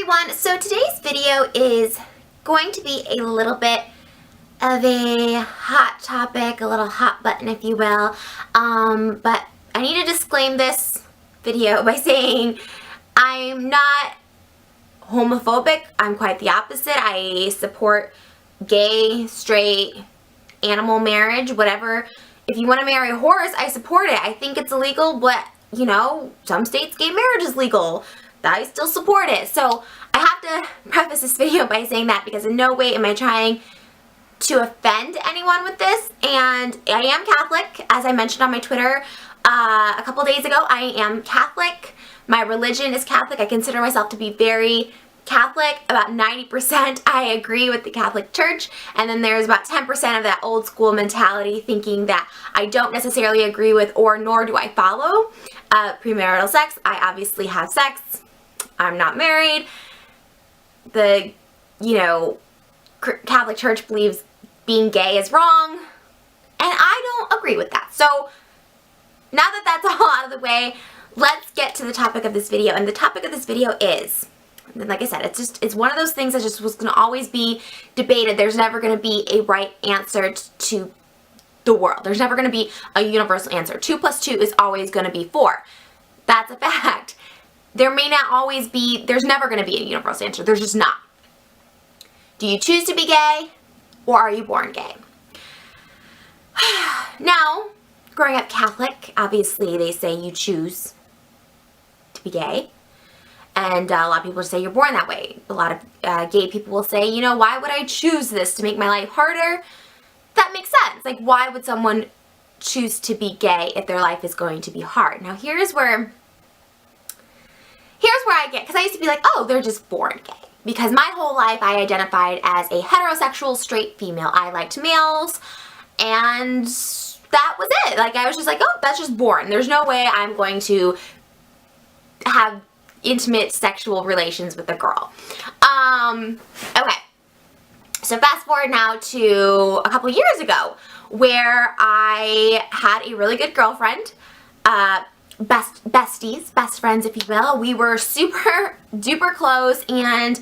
everyone, so today's video is going to be a little bit of a hot topic, a little hot button if you will, but I need to disclaim this video by saying I'm not homophobic. I'm quite the opposite. I support gay, straight, animal marriage, whatever. If you want to marry a horse, I support it. I think it's illegal, but you know, some states gay marriage is legal. I still support it. So I have to preface this video by saying that because in no way am I trying to offend anyone with this. And I am Catholic, as I mentioned on my Twitter a couple days ago. I am Catholic. My religion is Catholic. I consider myself to be very Catholic. About 90% I agree with the Catholic Church, and then there's about 10% of that old school mentality thinking that I don't necessarily agree with, or nor do I follow premarital sex. I obviously have sex. I'm not married. The, Catholic Church believes being gay is wrong, and I don't agree with that. So now that that's all out of the way, let's get to the topic of this video. And the topic of this video is, like I said, it's one of those things that just was going to always be debated. There's never going to be a right answer to the world. There's never going to be a universal answer. 2 + 2 is always going to be 4. That's a fact. There may not always be, there's never going to be a universal answer. There's just not. Do you choose to be gay, or are you born gay? Now, growing up Catholic, obviously they say you choose to be gay. And a lot of people say you're born that way. A lot of gay people will say, why would I choose this to make my life harder? That makes sense. Like, why would someone choose to be gay if their life is going to be hard? Now, here's where I get, because I used to be like, oh, they're just born gay. Because my whole life I identified as a heterosexual straight female. I liked males, and that was it. Like, I was just like, oh, that's just born. There's no way I'm going to have intimate sexual relations with a girl. Okay. So fast forward now to a couple years ago, where I had a really good girlfriend, besties, best friends if you will. We were super duper close, and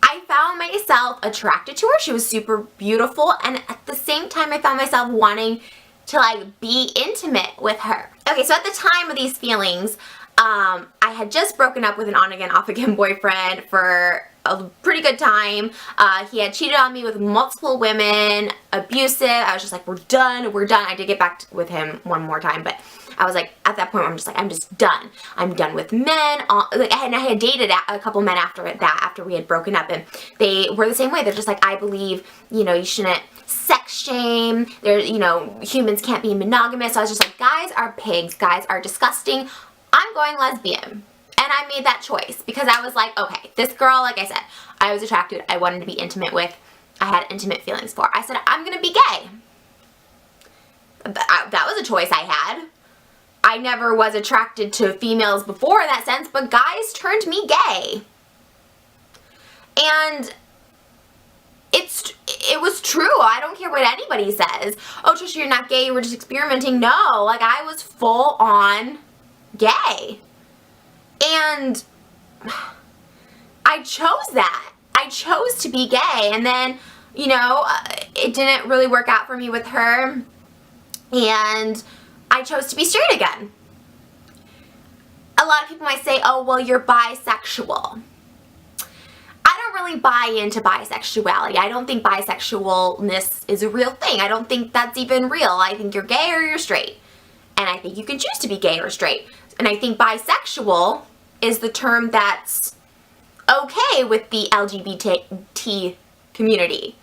I found myself attracted to her. She was super beautiful, and at the same time I found myself wanting to be intimate with her. Okay, so at the time of these feelings, I had just broken up with an on-again, off-again boyfriend for a pretty good time. He had cheated on me with multiple women, abusive. I was just like, we're done. I did get back with him one more time, but I was like, at that point, I'm just done. I'm done with men. And I had dated a couple men after that, after we had broken up, and they were the same way. They're just like, I believe, you shouldn't sex shame. Humans can't be monogamous. So I was just like, guys are pigs. Guys are disgusting. I'm going lesbian. And I made that choice because I was like, okay, this girl, like I said, I was attracted, I wanted to be intimate with, I had intimate feelings for. I said, I'm going to be gay. That was a choice I had. I never was attracted to females before in that sense, but guys turned me gay. And it was true. I don't care what anybody says. Oh, Trisha, you're not gay, you were just experimenting. No, I was full on gay. And I chose that. I chose to be gay. And then, it didn't really work out for me with her. And I chose to be straight again. A lot of people might say, oh, well, you're bisexual. I don't really buy into bisexuality. I don't think bisexualness is a real thing. I don't think that's even real. I think you're gay or you're straight. And I think you can choose to be gay or straight. And I think bisexual is the term that's okay with the LGBT community.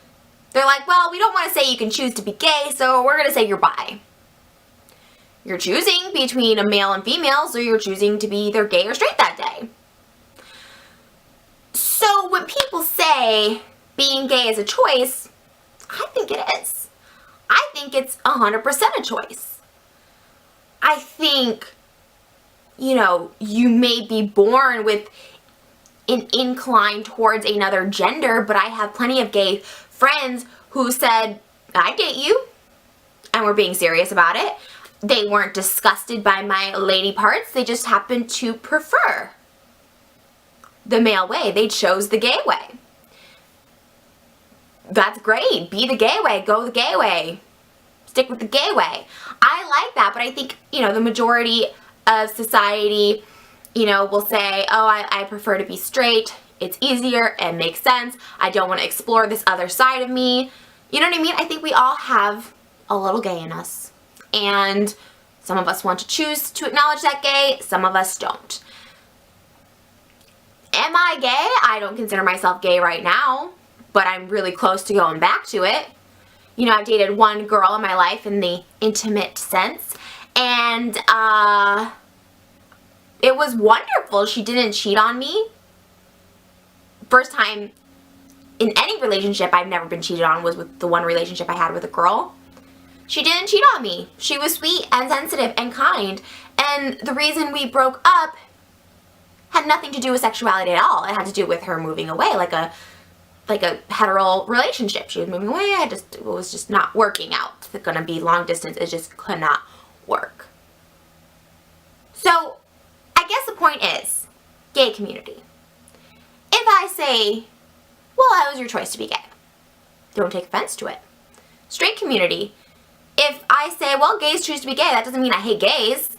They're like, well, we don't want to say you can choose to be gay, so we're going to say you're bi. You're choosing between a male and female, so you're choosing to be either gay or straight that day. So when people say being gay is a choice, I think it is. I think it's 100% a choice. I think, you may be born with an incline towards another gender, but I have plenty of gay friends who said, I date you, and we're being serious about it. They weren't disgusted by my lady parts, they just happened to prefer the male way. They chose the gay way. That's great. Be the gay way. Go the gay way. Stick with the gay way. I like that, but I think, the majority of society, will say, oh, I prefer to be straight. It's easier and makes sense. I don't want to explore this other side of me. You know what I mean? I think we all have a little gay in us. And some of us want to choose to acknowledge that gay. Some of us don't. Am I gay? I don't consider myself gay right now, but I'm really close to going back to it. I've dated one girl in my life in the intimate sense, and it was wonderful. She didn't cheat on me. First time in any relationship I've never been cheated on was with the one relationship I had with a girl. She didn't cheat on me. She was sweet and sensitive and kind, and the reason we broke up had nothing to do with sexuality at all. It had to do with her moving away, like a hetero relationship. She was moving away. It was just not working out. It's gonna be long distance. It just could not work. So I guess the point is, gay community. If I say, well, that was your choice to be gay, don't take offense to it. Straight community, if I say, well, gays choose to be gay, that doesn't mean I hate gays.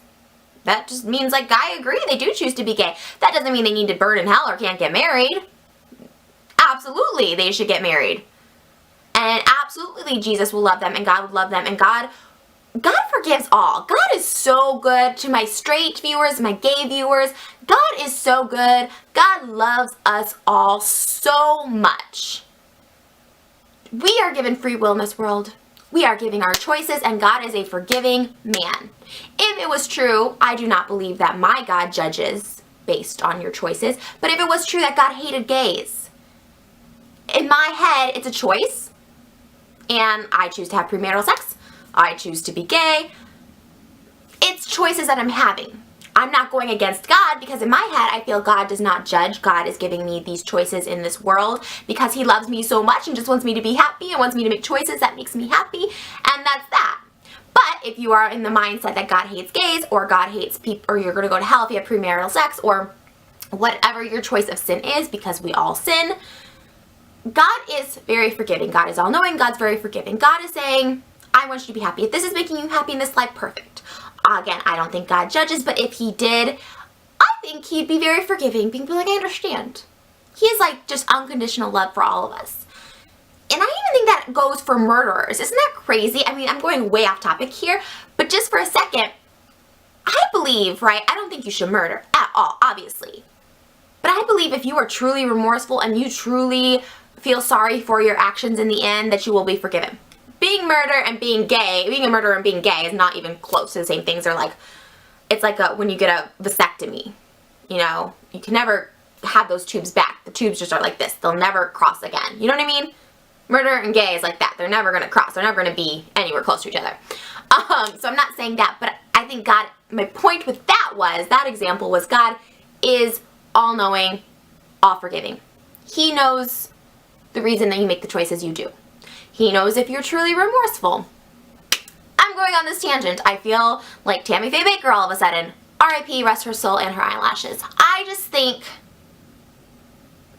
That just means, I agree they do choose to be gay. That doesn't mean they need to burn in hell or can't get married. Absolutely, they should get married. And absolutely, Jesus will love them, and God will love them, and God forgives all. God is so good to my straight viewers, my gay viewers. God is so good. God loves us all so much. We are given free will in this world. We are giving our choices, and God is a forgiving man. If it was true, I do not believe that my God judges based on your choices, but if it was true that God hated gays, in my head, it's a choice, and I choose to have premarital sex. I choose to be gay. It's choices that I'm having. I'm not going against God, because in my head, I feel God does not judge. God is giving me these choices in this world because he loves me so much and just wants me to be happy and wants me to make choices that makes me happy, and that's that. But if you are in the mindset that God hates gays, or God hates people, or you're going to go to hell if you have premarital sex, or whatever your choice of sin is, because we all sin, God is very forgiving. God is all-knowing. God's very forgiving. God is saying, I want you to be happy. If this is making you happy in this life, perfect. Again, I don't think God judges, but if he did, I think he'd be very forgiving, being like, I understand. He is just unconditional love for all of us. And I even think that goes for murderers. Isn't that crazy? I mean, I'm going way off topic here, but just for a second, I believe, right? I don't think you should murder at all, obviously. But I believe if you are truly remorseful and you truly feel sorry for your actions in the end, that you will be forgiven. Being a murderer and being gay is not even close to the same things. It's like when you get a vasectomy, you can never have those tubes back. The tubes just are like this. They'll never cross again. You know what I mean? Murder and gay is like that. They're never going to cross. They're never going to be anywhere close to each other. So I'm not saying that, but I think God, my point with that example was God is all-knowing, all-forgiving. He knows the reason that you make the choices you do. He knows if you're truly remorseful. I'm going on this tangent. I feel like Tammy Faye Baker all of a sudden. R.I.P. rest her soul and her eyelashes. I just think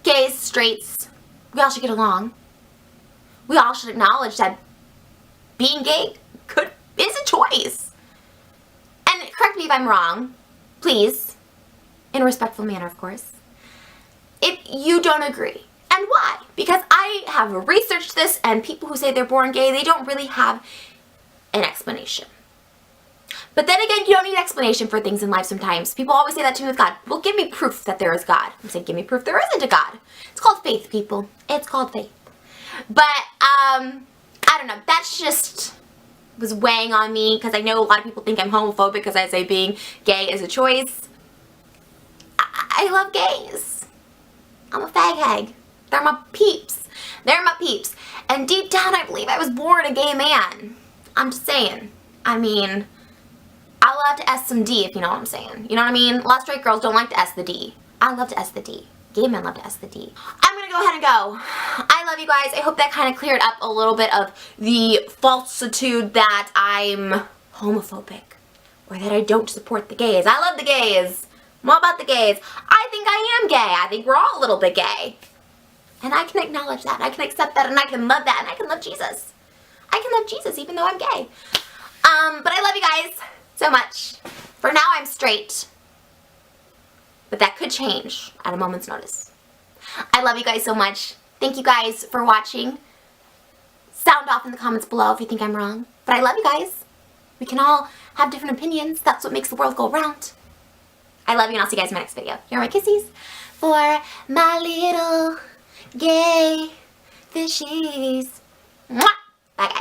gays, straights, we all should get along. We all should acknowledge that being gay is a choice. And correct me if I'm wrong, please, in a respectful manner, of course, if you don't agree. And why? Because I have researched this, and people who say they're born gay, they don't really have an explanation. But then again, you don't need explanation for things in life sometimes. People always say that to me with God. Well, give me proof that there is God. I'm saying, give me proof there isn't a God. It's called faith, people. It's called faith. But, I don't know. That's just was weighing on me, because I know a lot of people think I'm homophobic because I say being gay is a choice. I love gays. I'm a fag hag. They're my peeps. They're my peeps. And deep down, I believe I was born a gay man. I'm just saying. I mean, I love to S some D, if you know what I'm saying. You know what I mean? A lot of straight girls don't like to S the D. I love to S the D. Gay men love to S the D. I'm going to go ahead and go. I love you guys. I hope that kind of cleared up a little bit of the falsitude that I'm homophobic or that I don't support the gays. I love the gays. What about the gays? I think I am gay. I think we're all a little bit gay. And I can acknowledge that. I can accept that. And I can love that. And I can love Jesus. I can love Jesus even though I'm gay. But I love you guys so much. For now, I'm straight. But that could change at a moment's notice. I love you guys so much. Thank you guys for watching. Sound off in the comments below if you think I'm wrong. But I love you guys. We can all have different opinions. That's what makes the world go round. I love you and I'll see you guys in my next video. Here are my kissies for my little gay fishies. Mwah! Bye guys.